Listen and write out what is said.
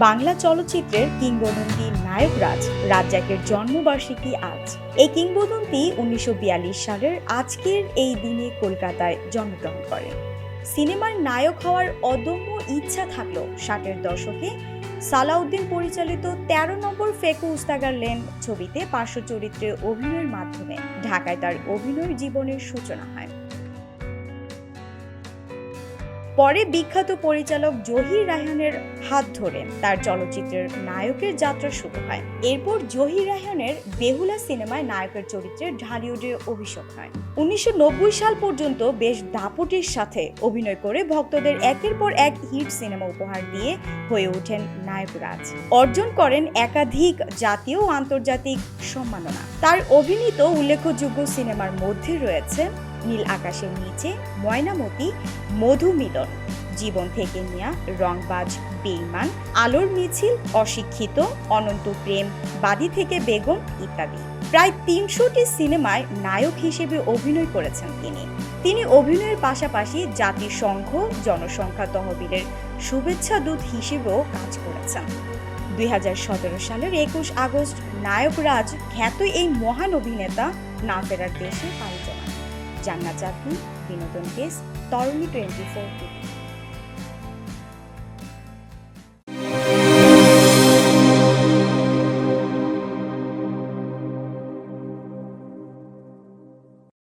বাংলা চলচ্চিত্রের কিংবদন্তি নায়ক রাজ্জাকের জন্মবার্ষিকী আজ। এই কিংবদন্তি 1942 সালের আজকের এই দিনে কলকাতায় জন্মগ্রহণ করেন। সিনেমার নায়ক হওয়ার অদম্য ইচ্ছা থাকলেও 60-এর দশকে সালাউদ্দিন পরিচালিত 13 নম্বর ফেকু উস্তাগার লেন ছবিতে পার্শ্ব চরিত্রে অভিনয়ের মাধ্যমে ঢাকায় তার অভিনয় জীবনের সূচনা হয়। পরে বিখ্যাত পরিচালক জহির রায়হানের হাত ধরে তার চলচ্চিত্রের নায়কের যাত্রা শুরু হয়। এরপর জহির রায়হানের বেহুলা সিনেমায় নায়কের চরিত্রে ঢালিউডে অভিষেক হয়। 1990 সাল পর্যন্ত বেশ দাপটের সাথে অভিনয় করে ভক্তদের একের পর এক হিট সিনেমা উপহার দিয়ে হয়ে ওঠেন নায়ক রাজ। অর্জন করেন একাধিক জাতীয় ও আন্তর্জাতিক সম্মাননা। তার অভিনীত উল্লেখযোগ্য সিনেমার মধ্যে রয়েছে নীল আকাশের নিচে, ময়নামতি, মধুমিলন, জীবন থেকে নেয়া, রংবাজ, বেঈমান, আলোর মিছিল, অশিক্ষিত, অনন্ত প্রেম, বাদী থেকে বেগম ইত্যাদি। প্রায় 300টি সিনেমায় নায়ক হিসেবে অভিনয় করেছেন তিনি অভিনয়ের পাশাপাশি জাতিসংঘ জনসংখ্যা তহবিলের শুভেচ্ছা দূত হিসেবেও কাজ করেছেন। 2017 সালের 21 আগস্ট নায়ক রাজ খ্যাত এই মহান অভিনেতা না ফেরার দেশে পাড়ি জমান। জান্নাত জাফরি, বিনোদন ডেস্ক, তরুণী 24 টিভি।